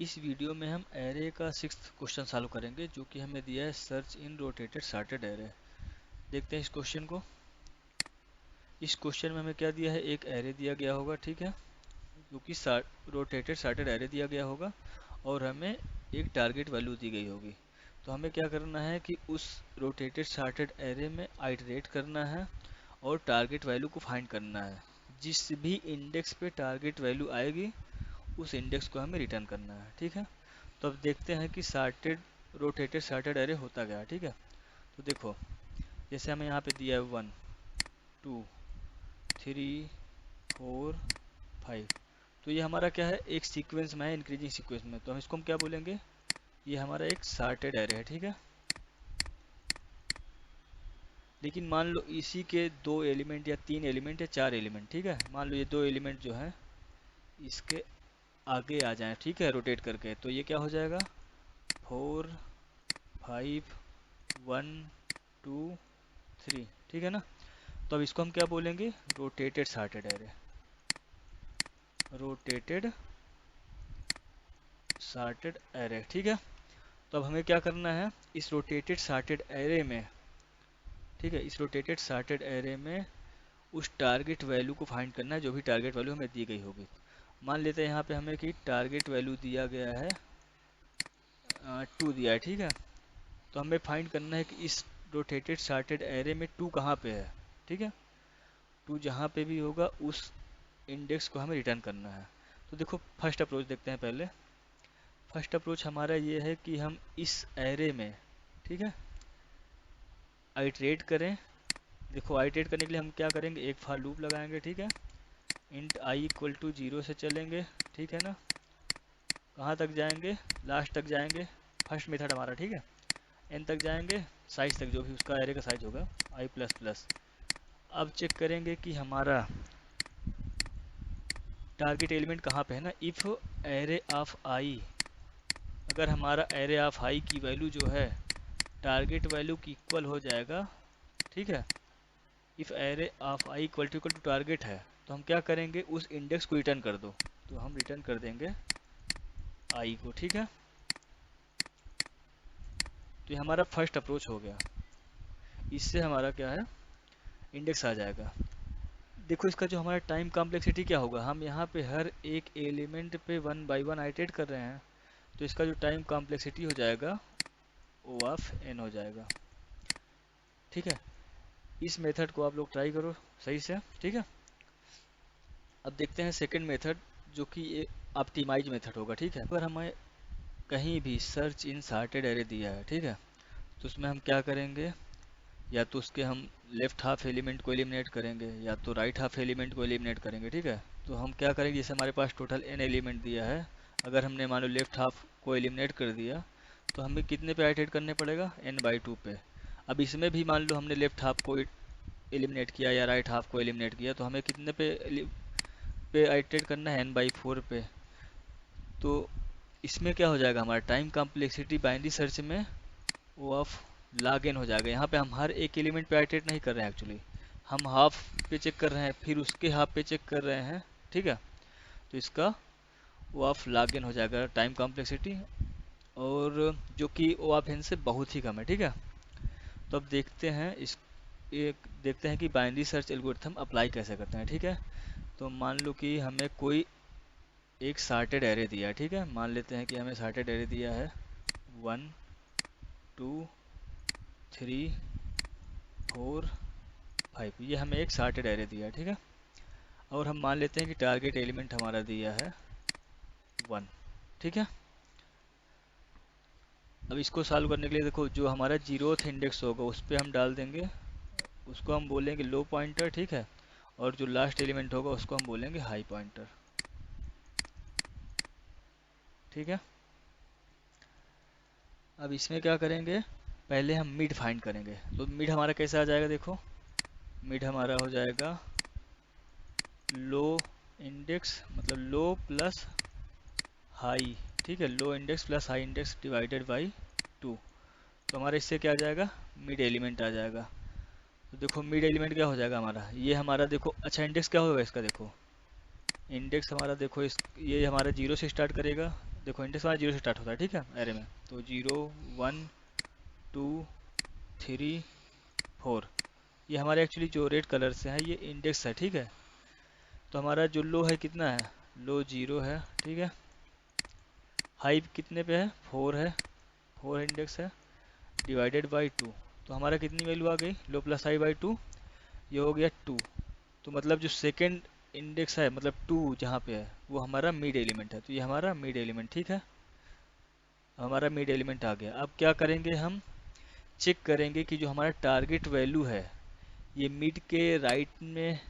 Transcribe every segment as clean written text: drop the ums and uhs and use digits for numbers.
इस वीडियो में हम एरे का 6th क्वेश्चन सॉल्व करेंगे जो कि हमें दिया है search in rotated sorted array. देखते हैं इस क्वेश्चन को। इस क्वेश्चन में हमें क्या दिया है, एक एरे दिया गया होगा, ठीक है, जो कि रोटेटेड सॉर्टेड एरे दिया गया होगा और हमें एक टारगेट वैल्यू दी गई होगी। तो हमें क्या करना है कि उस रोटेटेड सॉर्टेड एरे में आइटरेट करना है और टारगेट वैल्यू को फाइंड करना है। जिस भी इंडेक्स पे टारगेट वैल्यू आएगी उस इंडेक्स को हमें रिटर्न करना है, ठीक है। तो अब देखते हैं कि रोटेटेड सॉर्टेड एरे होता क्या है, ठीक है। तो देखो, जैसे हमें यहाँ पे दिया है 1 2 3 4 5। तो ये हमारा क्या है, एक सीक्वेंस में है, इंक्रीजिंग सीक्वेंस में। तो हम इसको हम क्या बोलेंगे, ये हमारा एक सॉर्टेड एरे है, ठीक है। लेकिन मान लो इसी के 2 एलिमेंट या 3 एलिमेंट या 4 एलिमेंट, ठीक है। मान लो ये 2 एलिमेंट जो है इसके आगे आ जाए, ठीक है, रोटेट करके। तो ये क्या हो जाएगा, 4 5 1 2 3, ठीक है ना। तो अब इसको हम क्या बोलेंगे, rotated sorted array. Rotated sorted array, ठीक है। तो अब हमें क्या करना है, इस रोटेटेड सॉर्टेड एरे में, ठीक है, इस रोटेटेड सॉर्टेड एरे में उस टारगेट वैल्यू को फाइंड करना है जो भी टारगेट वैल्यू हमें दी गई होगी। मान लेते हैं यहाँ पे हमें कि टारगेट वैल्यू दिया गया है 2 दिया है, ठीक है। तो हमें फाइंड करना है कि इस रोटेटेड सॉर्टेड एरे में 2 कहाँ पे है, ठीक है। 2 जहाँ पे भी होगा उस इंडेक्स को हमें रिटर्न करना है। तो देखो, फर्स्ट अप्रोच देखते हैं पहले। फर्स्ट अप्रोच हमारा ये है कि हम इस एरे में, ठीक है, आइटरेट करें। देखो, आइटरेट करने के लिए हम क्या करेंगे, एक फॉर लूप लगाएंगे, ठीक है। इंट आई इक्वल टू 0 से चलेंगे, ठीक है ना। कहाँ तक जाएंगे, लास्ट तक जाएंगे, फर्स्ट मेथड हमारा, ठीक है। एन तक जाएंगे, साइज तक, जो भी उसका एरे का साइज होगा, आई प्लस प्लस। अब चेक करेंगे कि हमारा टारगेट एलिमेंट कहाँ पे है ना। इफ़ एरे ऑफ आई, अगर हमारा एरे ऑफ आई की वैल्यू जो है टारगेट वैल्यू की इक्वल हो जाएगा, ठीक है। If array of i equal to target है तो हम क्या करेंगे, उस इंडेक्स को रिटर्न कर दो। तो हम रिटर्न कर देंगे आई को, ठीक है। तो ये हमारा फर्स्ट अप्रोच हो गया। इससे हमारा क्या है, इंडेक्स आ जाएगा। देखो, इसका जो हमारा टाइम कॉम्प्लेक्सिटी क्या होगा, हम यहाँ पे हर एक एलिमेंट पे 1 बाई 1 आइटरेट कर रहे हैं। तो इसका जो टाइम कॉम्प्लेक्सिटी हो जाएगा ओ ऑफ एन हो जाएगा, ठीक है। इस मेथड को आप लोग ट्राई करो सही से, ठीक है। अब देखते हैं सेकंड मेथड, जो कि एक ऑप्टिमाइज मेथड होगा, ठीक है। अगर हमें कहीं भी सर्च इन सॉर्टेड एरे दिया है, ठीक है, तो उसमें हम क्या करेंगे, या तो उसके हम लेफ्ट हाफ एलिमेंट को एलिमिनेट करेंगे या तो राइट हाफ एलिमेंट को एलिमिनेट करेंगे, ठीक है। तो हम क्या करेंगे, जैसे हमारे पास टोटल n एलिमेंट दिया है, अगर हमने मान लो लेफ्ट हाफ को एलिमिनेट कर दिया तो हमें कितने पे आइटरेट करने पड़ेगा, n/2 पे। अब इसमें भी मान लो हमने लेफ्ट हाफ को एलिमिनेट किया या राइट हाफ को एलिमिनेट किया, तो हमें कितने पे आइटरेट करना है, n/4 पे। तो इसमें क्या हो जाएगा, हमारा टाइम कॉम्प्लेक्सिटी बाइनरी सर्च में वो ऑफ log n हो जाएगा। यहाँ पे हम हर एक एलिमेंट पे आइटरेट नहीं कर रहे हैं, एक्चुअली हम हाफ पे चेक कर रहे हैं, फिर उसके हाफ पे चेक कर रहे हैं, ठीक है। तो इसका वो ऑफ log n हो जाएगा टाइम कॉम्प्लेक्सिटी, और जो कि ओ ऑफ n से बहुत ही कम है, ठीक है। तो अब देखते हैं देखते हैं कि बाइनरी सर्च एल्गोरिथम अप्लाई कैसे करते हैं, ठीक है। तो मान लो कि हमें कोई एक सॉर्टेड एरे दिया है, ठीक है। मान लेते हैं कि हमें सॉर्टेड एरे दिया है 1 2 3 4 5। ये हमें एक सॉर्टेड एरे दिया है, ठीक है। और हम मान लेते हैं कि टारगेट एलिमेंट हमारा दिया है 1, ठीक है। अब इसको सॉल्व करने के लिए देखो, जो हमारा 0th इंडेक्स होगा उस पर हम डाल देंगे, उसको हम बोलेंगे लो पॉइंटर, ठीक है। और जो लास्ट एलिमेंट होगा उसको हम बोलेंगे हाई पॉइंटर, ठीक है। अब इसमें क्या करेंगे, पहले हम मिड फाइंड करेंगे। तो मिड हमारा कैसे आ जाएगा, देखो, मिड हमारा हो जाएगा लो इंडेक्स, मतलब लो प्लस हाई, ठीक है। Low index plus high index divided by 2। तो हमारा इससे क्या आ जाएगा, मिड एलिमेंट आ जाएगा। तो देखो, मिड एलिमेंट क्या हो जाएगा हमारा, ये हमारा देखो, अच्छा इंडेक्स क्या होगा इसका, देखो इंडेक्स हमारा, देखो इस ये हमारा 0 से स्टार्ट करेगा, देखो इंडेक्स हमारा 0 से स्टार्ट होता है, ठीक है, एरे में। तो 0 1 2 3 4, ये हमारे एक्चुअली जो रेड कलर से है ये इंडेक्स है, ठीक है। तो हमारा जो लो है कितना है, लो 0 है, ठीक है। हाई कितने पे है, 4 है, 4 इंडेक्स है, डिवाइडेड बाई 2। तो हमारा कितनी वैल्यू आ गई, लो प्लस हाई बाई 2, ये हो गया 2। तो मतलब जो सेकेंड इंडेक्स है, मतलब 2 जहाँ पे है वो हमारा मिड एलिमेंट है, तो ये हमारा मिड एलिमेंट, ठीक है। हमारा मिड एलिमेंट आ गया। अब क्या करेंगे, हम चेक करेंगे कि जो हमारा टारगेट वैल्यू है ये मिड के राइट में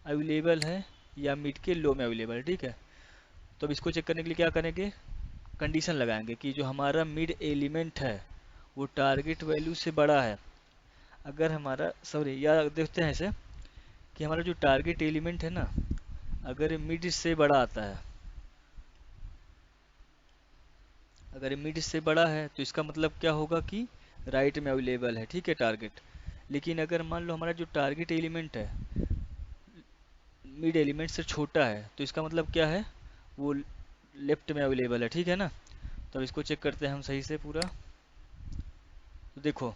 अवेलेबल है या मिड के लो में अवेलेबल है, ठीक है। तो अब इसको चेक करने के लिए क्या करेंगे, कंडीशन लगाएंगे कि जो हमारा मिड एलिमेंट है वो टारगेट वैल्यू से बड़ा है। अगर हमारा, सॉरी, या देखते हैं ऐसे कि हमारा जो टारगेट एलिमेंट है ना, अगर मिड से बड़ा आता है, अगर मिड से बड़ा है तो इसका मतलब क्या होगा कि राइट में अवेलेबल है, ठीक है, टारगेट। लेकिन अगर मान लो हमारा जो टारगेट एलिमेंट है मिड एलिमेंट से छोटा है तो इसका मतलब क्या है, वो लेफ्ट में अवेलेबल है, ठीक है ना। तो अब इसको चेक करते हैं हम सही से पूरा। तो देखो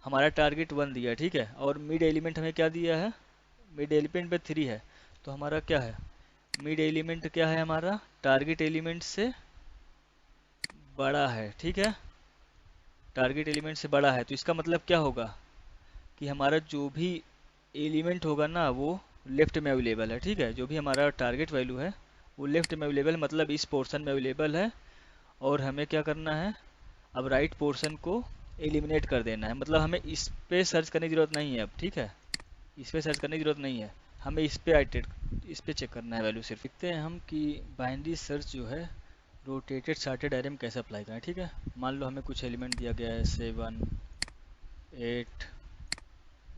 हमारा टारगेट 1 दिया है, ठीक है, और मिड एलिमेंट हमें क्या दिया है, मिड एलिमेंट पे 3 है। तो हमारा क्या है, मिड एलिमेंट क्या है, हमारा टारगेट एलिमेंट से बड़ा है, ठीक है, टारगेट एलिमेंट से बड़ा है। तो इसका मतलब क्या होगा कि हमारा जो भी एलिमेंट होगा ना वो लेफ्ट में अवेलेबल है, ठीक है। जो भी हमारा टारगेट वैल्यू है वो लेफ्ट में अवेलेबल, मतलब इस पोर्शन में अवेलेबल है। और हमें क्या करना है, अब राइट पोर्शन को एलिमिनेट कर देना है, मतलब हमें इस पे सर्च करने की ज़रूरत नहीं है अब, ठीक है, इस पे सर्च करने की ज़रूरत नहीं है, हमें इस पे चेक करना है वैल्यू सिर्फ। देखते हैं हम कि बाइनरी सर्च जो है रोटेटेड सॉर्टेड एरे में कैसे अप्लाई करें, ठीक है। मान लो हमें कुछ एलिमेंट दिया गया है 7 8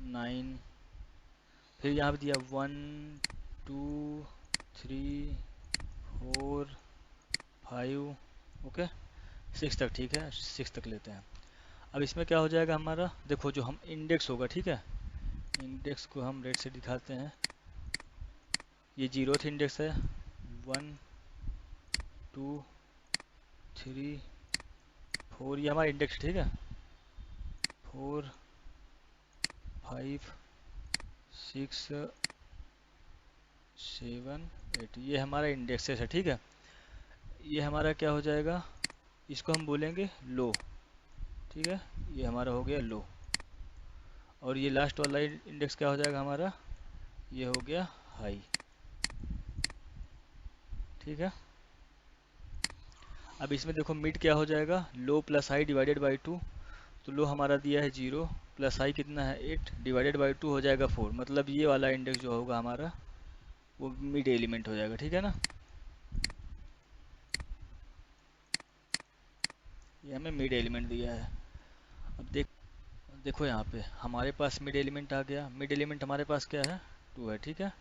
9, फिर यहाँ पे दिया 1 2 3 4 5, ओके, 6 तक, ठीक है, 6 तक लेते हैं। अब इसमें क्या हो जाएगा हमारा, देखो जो हम इंडेक्स होगा, ठीक है, इंडेक्स को हम रेड से दिखाते हैं। ये 0th इंडेक्स है, 1 2 3 4, ये हमारा इंडेक्स, ठीक है, 4 5 6 7 8, ये हमारा इंडेक्सेस है, ठीक है। ये हमारा क्या हो जाएगा, इसको हम बोलेंगे लो, ठीक है, ये हमारा हो गया लो। और ये लास्ट वाला इंडेक्स क्या हो जाएगा हमारा, ये हो गया हाई, ठीक है। अब इसमें देखो मिड क्या हो जाएगा, लो प्लस हाई डिवाइडेड बाई 2। तो लो हमारा दिया है 0, प्लस हाई कितना है 8, डिवाइडेड बाई 2 हो जाएगा 4, मतलब ये वाला इंडेक्स जो होगा हमारा वो मिड एलिमेंट हो जाएगा, ठीक है ना। ये हमें मिड एलिमेंट दिया है। अब देखो यहाँ पे हमारे पास मिड एलिमेंट आ गया। मिड एलिमेंट हमारे पास क्या है, 2 है, ठीक है।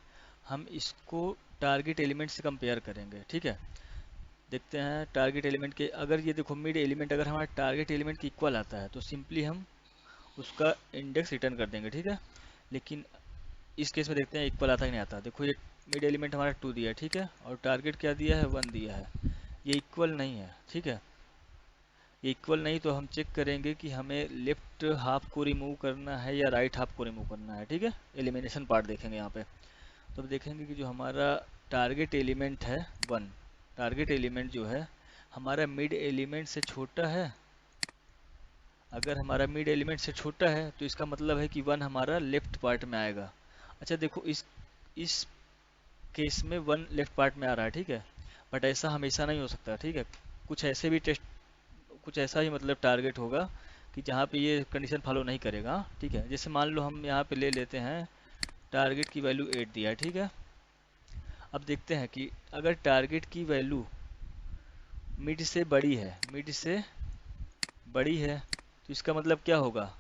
हम इसको टारगेट एलिमेंट से कंपेयर करेंगे, ठीक है। देखते हैं टारगेट एलिमेंट के, अगर ये देखो मिड एलिमेंट अगर हमारा टारगेट एलिमेंट के इक्वल आता है तो सिंपली हम उसका इंडेक्स रिटर्न कर देंगे, ठीक है। लेकिन इस केस में देखते हैं इक्वल आता कि नहीं आता। देखो ये मिड एलिमेंट हमारा 2 दिया है, ठीक है, और टारगेट क्या दिया है, 1 दिया है, ये इक्वल नहीं है, ठीक है। ये इक्वल नहीं तो हम चेक करेंगे कि हमें लेफ्ट हाफ को रिमूव करना है या राइट हाफ को रिमूव करना है, ठीक है। एलिमिनेशन पार्ट देखेंगे यहाँ पे। तो अब देखेंगे कि जो हमारा टारगेट एलिमेंट है 1, टारगेट एलिमेंट जो है हमारा मिड एलिमेंट से छोटा है। अगर हमारा मिड एलिमेंट से छोटा है तो इसका मतलब है कि 1 हमारा लेफ्ट पार्ट में आएगा। अच्छा देखो इस केस में 1 लेफ्ट पार्ट में आ रहा है, ठीक है, बट ऐसा हमेशा नहीं हो सकता, ठीक है। कुछ ऐसे भी टेस्ट, कुछ ऐसा ही मतलब टारगेट होगा कि जहाँ पे ये कंडीशन फॉलो नहीं करेगा, ठीक है। जैसे मान लो हम यहाँ पे ले लेते हैं टारगेट की वैल्यू 8 दिया है, ठीक है। अब देखते हैं कि अगर टारगेट की वैल्यू मिड से बड़ी है, मिड से बड़ी है तो इसका मतलब क्या होगा,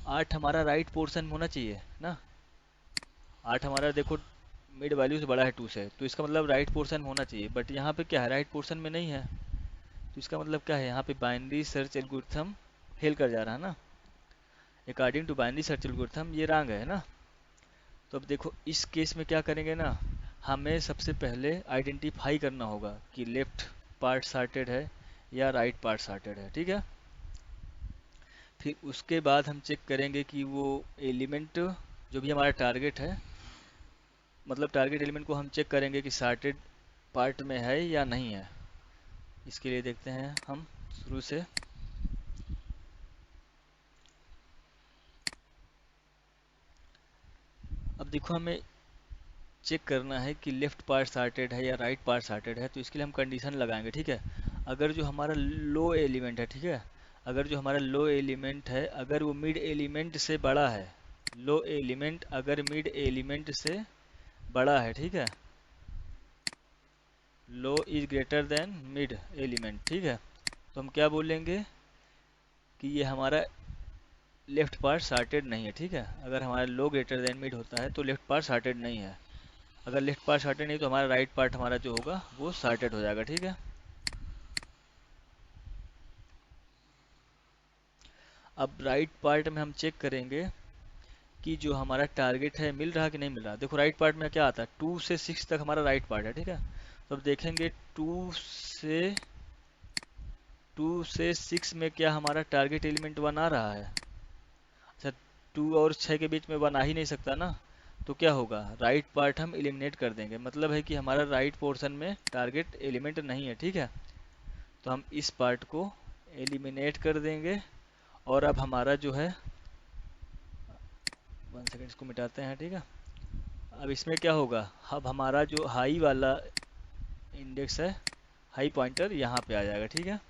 8 हमारा राइट पोर्शन में होना चाहिए ना। 8 हमारा देखो मिड वैल्यू से बड़ा है 2 से, तो इसका मतलब राइट पोर्शन में होना चाहिए, बट यहाँ पे क्या है, राइट पोर्शन में नहीं है। तो इसका मतलब क्या है, यहाँ पे बाइनरी सर्च एल्गोरिथम फेल कर जा रहा है ना। According to binary search algorithm ये रॉन्ग है ना। तो अब देखो इस केस में क्या करेंगे ना, हमें सबसे पहले आइडेंटिफाई करना होगा कि लेफ्ट पार्ट सॉर्टेड है या राइट पार्ट सॉर्टेड है, ठीक है। फिर उसके बाद हम चेक करेंगे कि वो एलिमेंट जो भी हमारा टारगेट है, मतलब टारगेट एलिमेंट को हम चेक करेंगे कि सॉर्टेड पार्ट में है या नहीं है। इसके लिए देखते हैं हम शुरू से। अब देखो हमें चेक करना है कि लेफ्ट पार्ट सॉर्टेड है या राइट पार्ट सॉर्टेड है, तो इसके लिए हम कंडीशन लगाएंगे, ठीक है। अगर जो हमारा लो एलिमेंट है, ठीक है, अगर जो हमारा लो एलिमेंट है अगर वो मिड एलिमेंट से बड़ा है, लो एलिमेंट अगर मिड एलिमेंट से बड़ा है, ठीक है, low is greater than mid element, ठीक है, तो हम क्या बोलेंगे कि ये हमारा लेफ्ट पार्ट सॉर्टेड नहीं है, ठीक है। अगर हमारा लो ग्रेटर देन मिड होता है तो लेफ्ट पार्ट सॉर्टेड नहीं है। अगर लेफ्ट पार्ट सॉर्टेड नहीं तो हमारा राइट पार्ट हमारा जो होगा वो सॉर्टेड हो जाएगा, ठीक है। अब राइट पार्ट में हम चेक करेंगे कि जो हमारा टारगेट है मिल रहा कि नहीं मिल रहा। देखो राइट पार्ट में क्या आता है, 2 से 6 तक हमारा राइट पार्ट है, ठीक है। तो अब देखेंगे 2 से 6 में क्या हमारा टारगेट एलिमेंट 1 आ रहा है। अच्छा, 2 और 6 के बीच में 1 आ ही नहीं सकता ना, तो क्या होगा, राइट पार्ट हम एलिमिनेट कर देंगे, मतलब है कि हमारा राइट पोर्शन में टारगेट एलिमेंट नहीं है, ठीक है। तो हम इस पार्ट को एलिमिनेट कर देंगे। और अब हमारा जो है 1 सेकेंड इसको मिटाते हैं, ठीक है। अब इसमें क्या होगा, अब हमारा जो हाई वाला इंडेक्स है, हाई पॉइंटर यहाँ पे आ जाएगा, ठीक है।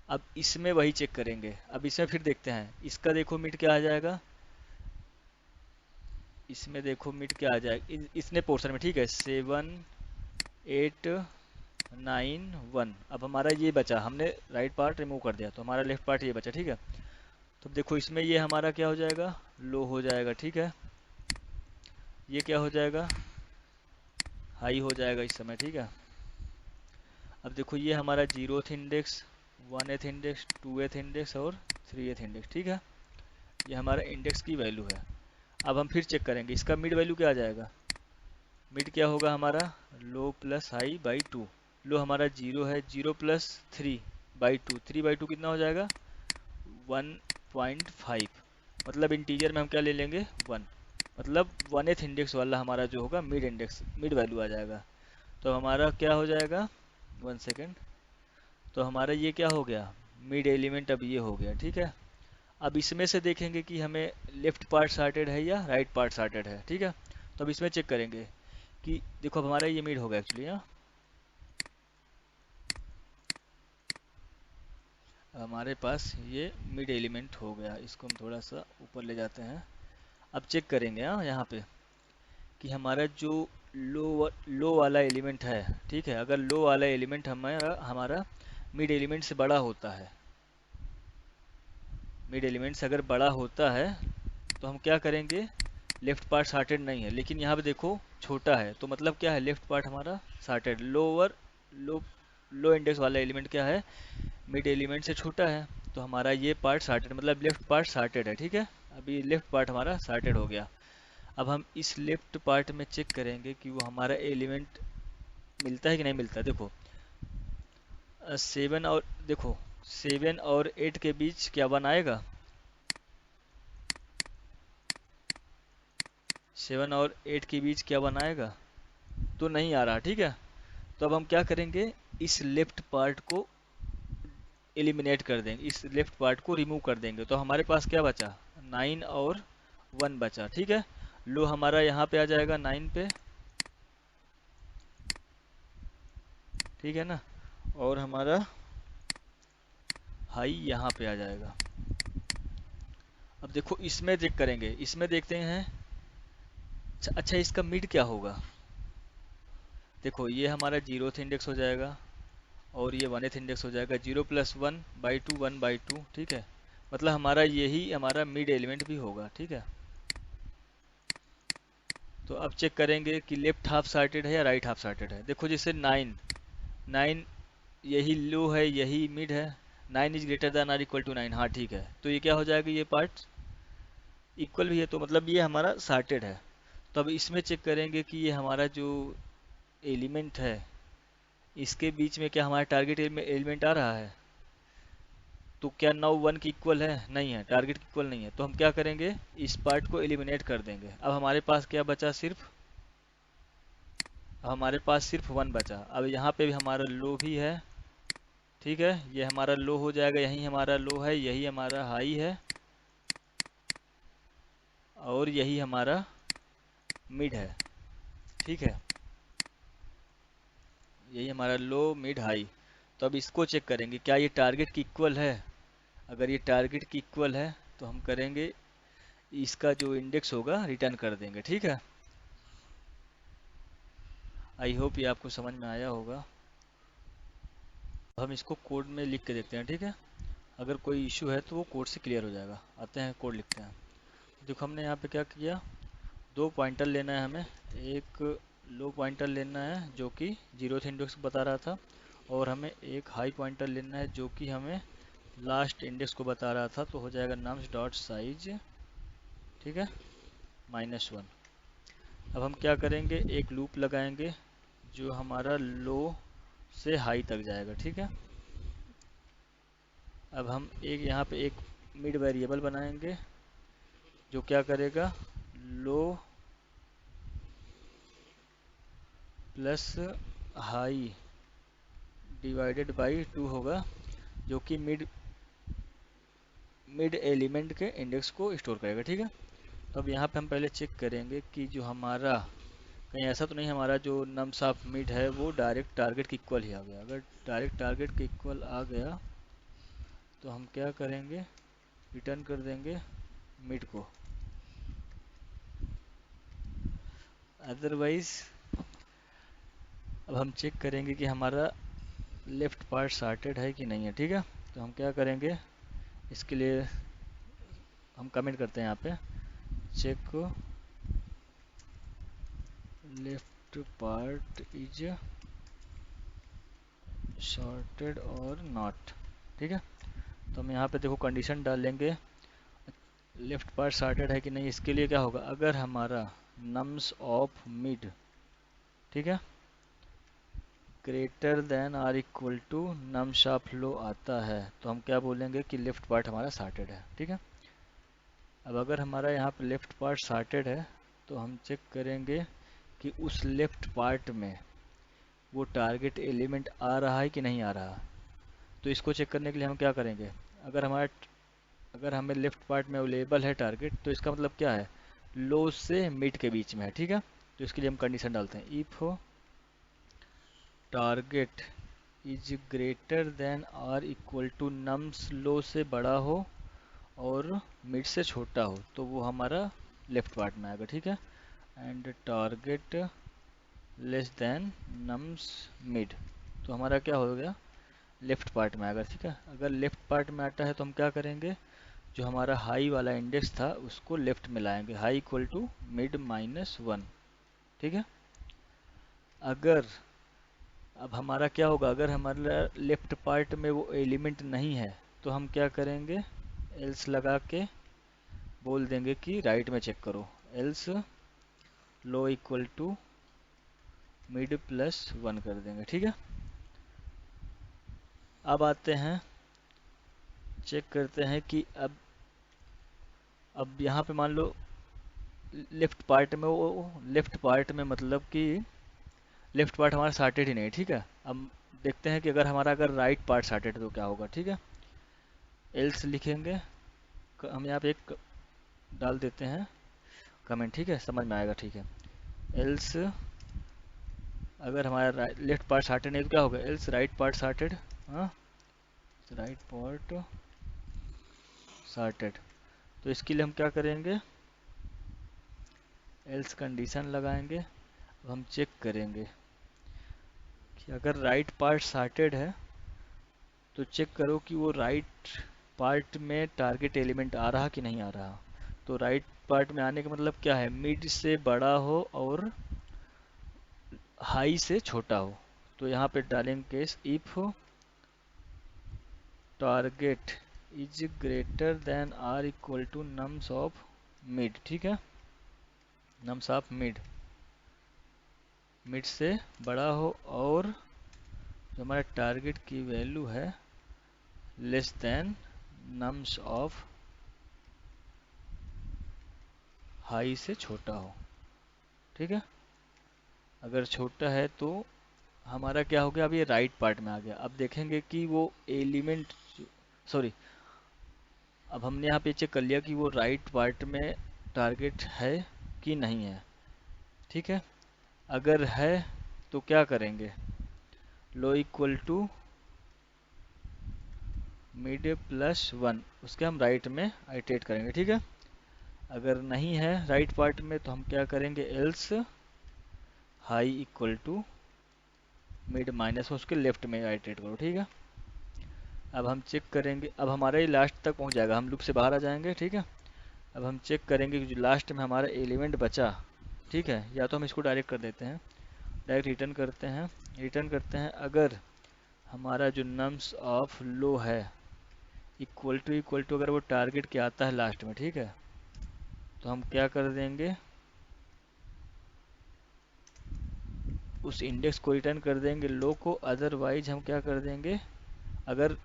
अब इसमें वही चेक करेंगे। अब इसमें फिर देखते हैं, इसका देखो मिड क्या आ जाएगा, इसमें देखो मिड क्या आ जाएगा इसने पोर्शन में, ठीक है, 7, 8, 9, 1। अब हमारा ये बचा, हमने राइट पार्ट रिमूव कर दिया तो हमारा लेफ्ट पार्ट ये बचा, ठीक है। तो देखो इसमें ये हमारा क्या हो जाएगा, लो हो जाएगा, ठीक है। ये क्या हो जाएगा, हाई हो जाएगा इस समय, ठीक है। अब देखो ये हमारा 0th index, 1th index, 2th index और 3th इंडेक्स, ठीक है। ये हमारा इंडेक्स की वैल्यू है। अब हम फिर चेक करेंगे इसका मिड वैल्यू क्या आ जाएगा। मिड क्या होगा हमारा, लो प्लस हाई बाई 2। लो हमारा 0 है, 0 + 3/2, 3/2 कितना हो जाएगा, 1.5। मतलब इंटीजर में हम क्या ले लेंगे, 1। मतलब 1th इंडेक्स वाला हमारा जो होगा मिड इंडेक्स, मिड वैल्यू आ जाएगा। तो हमारा क्या हो जाएगा, 1 सेकेंड, तो हमारा ये क्या हो गया, मिड एलिमेंट अब ये हो गया, ठीक है। अब इसमें से देखेंगे कि हमें लेफ्ट पार्ट सॉर्टेड है या राइट पार्ट सॉर्टेड है, ठीक है। तो अब इसमें चेक करेंगे कि देखो अब हमारा ये मिड हो गया एक्चुअली, हाँ हमारे पास ये मिड एलिमेंट हो गया। इसको हम थोड़ा सा ऊपर ले जाते हैं। अब चेक करेंगे हाँ यहाँ पे कि हमारा जो लो वाला एलिमेंट है, ठीक है, अगर लो वाला एलिमेंट हमारा हमारा मिड एलिमेंट से बड़ा होता है, मिड एलिमेंट से अगर बड़ा होता है तो हम क्या करेंगे, लेफ्ट पार्ट सॉर्टेड नहीं है, लेकिन यहाँ पे देखो छोटा है, तो मतलब क्या है, लेफ्ट पार्ट हमारा सॉर्टेड, लोअर लो लो इंडेक्स वाला एलिमेंट क्या है, मिड एलिमेंट से छोटा है, तो हमारा ये पार्ट सॉर्टेड, मतलब लेफ्ट पार्ट सॉर्टेड है, ठीक है। अभी लेफ्ट पार्ट हमारा सॉर्टेड हो गया। अब हम इस लेफ्ट पार्ट में चेक करेंगे कि वो हमारा एलिमेंट मिलता है कि नहीं मिलता। देखो 7 और देखो 7 और 8 के बीच क्या 1 आएगा, 7 और 8 के बीच क्या 1 आएगा, तो नहीं आ रहा, ठीक है। तो अब हम क्या करेंगे, इस लेफ्ट पार्ट को एलिमिनेट कर देंगे, इस लेफ्ट पार्ट को रिमूव कर देंगे, तो हमारे पास क्या बचा, 9 और 1 बचा, ठीक है। लो हमारा यहाँ पे आ जाएगा 9 पे, ठीक है ना, और हमारा हाई यहाँ पे आ जाएगा। अब देखो इसमें चेक करेंगे, इसमें देखते हैं, अच्छा इसका मिड क्या होगा। देखो ये हमारा 0th इंडेक्स हो जाएगा और ये 1th इंडेक्स हो जाएगा, 0 + 1/2, 1/2, ठीक है। मतलब हमारा यही हमारा मिड एलिमेंट भी होगा, ठीक है। तो अब चेक करेंगे कि लेफ्ट हाफ सॉर्टेड है या राइट हाफ सॉर्टेड है। देखो जैसे 9 यही लो है यही मिड है, 9 > 9 हाँ ठीक है, तो ये क्या हो जाएगा, ये पार्ट इक्वल भी है, तो मतलब ये हमारा सॉर्टेड है। तो अब इसमें चेक करेंगे कि ये हमारा जो एलिमेंट है इसके बीच में क्या हमारा टारगेट एलिमेंट आ रहा है? तो क्या 9 1 की इक्वल है? नहीं है, टारगेट की इक्वल नहीं है। तो हम क्या करेंगे, इस पार्ट को एलिमिनेट कर देंगे। अब हमारे पास क्या बचा, सिर्फ हमारे पास सिर्फ 1 बचा। अब यहाँ पे भी हमारा लो भी है, ठीक है, ये हमारा लो हो जाएगा, यही हमारा लो है, यही हमारा हाई है, और यही हमारा मिड है, ठीक है, यही हमारा लो मिड हाई। तो अब इसको चेक करेंगे क्या ये टारगेट की इक्वल है। अगर ये टारगेट की इक्वल है तो हम करेंगे, इसका जो इंडेक्स होगा रिटर्न कर देंगे, ठीक है। आई होप ये आपको समझ में आया होगा। हम इसको कोड में लिख के देखते हैं, ठीक है। अगर कोई इशू है तो वो कोड से क्लियर हो जाएगा। आते हैं कोड लिखते हैं। देखो हमने यहाँ पे क्या किया, 2 पॉइंटर लेना है हमें। एक लो पॉइंटर लेना है जो कि 0th इंडेक्स बता रहा था, और हमें एक हाई पॉइंटर लेना है जो कि हमें लास्ट इंडेक्स को बता रहा था। तो हो जाएगा nums डॉट साइज, ठीक है, -1। अब हम क्या करेंगे, एक लूप लगाएंगे जो हमारा लो से हाई तक जाएगा, ठीक है। अब हम एक यहाँ पे एक मिड वेरिएबल बनाएंगे जो क्या करेगा, लो प्लस हाई डिवाइडेड बाई 2 होगा, जो कि मिड मिड एलिमेंट के इंडेक्स को स्टोर करेगा, ठीक है। तो अब यहाँ पे हम पहले चेक करेंगे कि जो हमारा, कहीं ऐसा तो नहीं हमारा जो नम्स ऑफ मिड है वो डायरेक्ट टारगेट के इक्वल ही आ गया। अगर डायरेक्ट टारगेट के इक्वल आ गया तो हम क्या करेंगे, रिटर्न कर देंगे मिड को। अदरवाइज अब हम चेक करेंगे कि हमारा लेफ्ट पार्ट सॉर्टेड है कि नहीं है, ठीक है। तो हम क्या करेंगे, इसके लिए हम कमेंट करते हैं यहाँ पे, check left part is sorted और नॉट, ठीक है। तो हम यहाँ पे देखो कंडीशन डालेंगे लेफ्ट पार्ट सॉर्टेड है कि नहीं। इसके लिए क्या होगा, अगर हमारा नम्स ऑफ मिड, ठीक है, greater than or equal to nums of low आता है तो हम क्या बोलेंगे कि लेफ्ट पार्ट हमारा सॉर्टेड है, ठीक है। अब अगर हमारा यहाँ पे लेफ्ट पार्ट सॉर्टेड है तो हम चेक करेंगे कि उस लेफ्ट पार्ट में वो टारगेट एलिमेंट आ रहा है कि नहीं आ रहा। तो इसको चेक करने के लिए हम क्या करेंगे, अगर हमें लेफ्ट पार्ट में अवेलेबल है टारगेट तो इसका मतलब क्या है, लो से मिड के बीच में है, ठीक है। तो इसके लिए हम कंडीशन डालते हैं, if target is greater than or equal to nums low से बड़ा हो और मिड से छोटा हो तो वो हमारा लेफ्ट पार्ट में आएगा, ठीक है। And target less than nums mid तो हमारा क्या हो गया, लेफ्ट पार्ट में आएगा, ठीक है। अगर लेफ्ट पार्ट में आता है तो हम क्या करेंगे, जो हमारा हाई वाला इंडेक्स था उसको लेफ्ट में लाएंगे, हाई इक्वल टू मिड -1, ठीक है। अगर अब हमारा क्या होगा, अगर हमारा लेफ्ट पार्ट में वो एलिमेंट नहीं है तो हम क्या करेंगे, एल्स लगा के बोल देंगे कि राइट में चेक करो, else low equal to mid +1 कर देंगे, ठीक है। अब आते हैं, चेक करते हैं कि अब यहाँ पे मान लो लेफ्ट पार्ट में, वो लेफ्ट पार्ट में मतलब कि लेफ्ट पार्ट हमारा सॉर्टेड ही नहीं, ठीक है। अब देखते हैं कि अगर राइट पार्ट सॉर्टेड है तो क्या होगा, ठीक है। एल्स लिखेंगे, हम यहाँ पे एक डाल देते हैं कमेंट, ठीक है, समझ में आएगा, ठीक है। एल्स अगर हमारा लेफ्ट पार्ट सॉर्टेड नहीं तो क्या होगा, एल्स राइट पार्ट सॉर्टेड, हाँ, राइट पार्ट सॉर्टेड। तो इसके लिए हम क्या करेंगे, एल्स कंडीशन लगाएंगे। अब हम चेक करेंगे कि अगर राइट पार्ट सॉर्टेड है तो चेक करो कि वो राइट पार्ट में टारगेट एलिमेंट आ रहा कि नहीं आ रहा। तो राइट पार्ट में आने का मतलब क्या है, मिड से बड़ा हो और हाई से छोटा हो। तो यहाँ पे डालेंगे case, if target is greater than or equal to nums of mid, ठीक है, नम्स ऑफ मिड, मिड से बड़ा हो और जो हमारा टारगेट की वैल्यू है less than nums of high से छोटा हो, ठीक है। अगर छोटा है तो हमारा क्या हो गया, अब ये राइट पार्ट में आ गया। अब देखेंगे कि वो एलिमेंट, सॉरी, अब हमने यहाँ पे चेक कर लिया कि वो राइट पार्ट में टारगेट है कि नहीं है, ठीक है। अगर है तो क्या करेंगे, low equal to mid plus one, उसके हम राइट में आइटरेट करेंगे, ठीक है। अगर नहीं है राइट पार्ट में तो हम क्या करेंगे, else high equal to mid minus उसके लेफ्ट में आइटरेट करो, ठीक है। अब हम चेक करेंगे, अब हमारा ये लास्ट तक पहुंच जाएगा, हम लूप से बाहर आ जाएंगे, ठीक है। अब हम चेक करेंगे कि जो लास्ट में हमारा एलिमेंट बचा, ठीक है, या तो हम इसको डायरेक्ट कर देते हैं, डायरेक्ट रिटर्न करते हैं अगर हमारा जो नम्स ऑफ लो है इक्वल टू अगर वो टारगेट के आता है लास्ट में, ठीक है, तो हम क्या कर देंगे, उस इंडेक्स को रिटर्न कर देंगे लो को। अदरवाइज हम क्या कर देंगे, अगर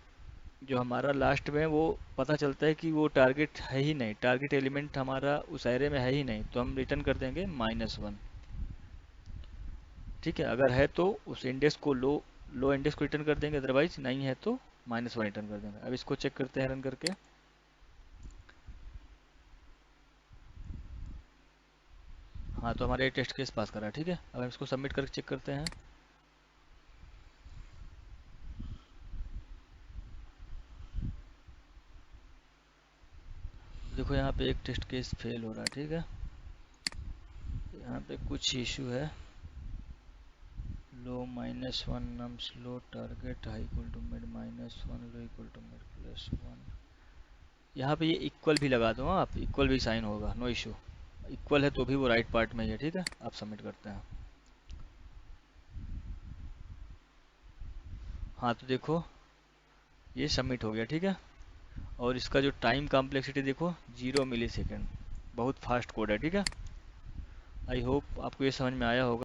जो हमारा लास्ट में वो पता चलता है कि वो टारगेट है ही नहीं, टारगेट एलिमेंट हमारा उस एरे में है ही नहीं, तो हम रिटर्न कर देंगे -1, ठीक है। अगर है तो उस इंडेक्स को लो इंडेक्स को रिटर्न कर देंगे, अदरवाइज नहीं है तो -1 रिटर्न कर देंगे। अब इसको चेक करते हैं रन करके। हाँ, तो हमारे टेस्ट केस पास करा, ठीक है। अब हम इसको सबमिट करके चेक करते हैं। देखो यहाँ पे एक टेस्ट केस फेल हो रहा है, ठीक है। यहाँ पे कुछ इशू है, low -1 nums low target high equal to mid -1 low equal to mid +1। यहाँ पे ये इक्वल भी लगा दो, आप इक्वल भी साइन होगा, नो इशू। इक्वल है तो भी वो राइट पार्ट में ही है, ठीक है। आप सबमिट करते हैं। हाँ, तो देखो ये सबमिट हो गया, ठीक है। और इसका जो टाइम कॉम्प्लेक्सिटी देखो 0 मिली सेकेंड, बहुत फास्ट कोड है, ठीक है। आई होप आपको ये समझ में आया होगा।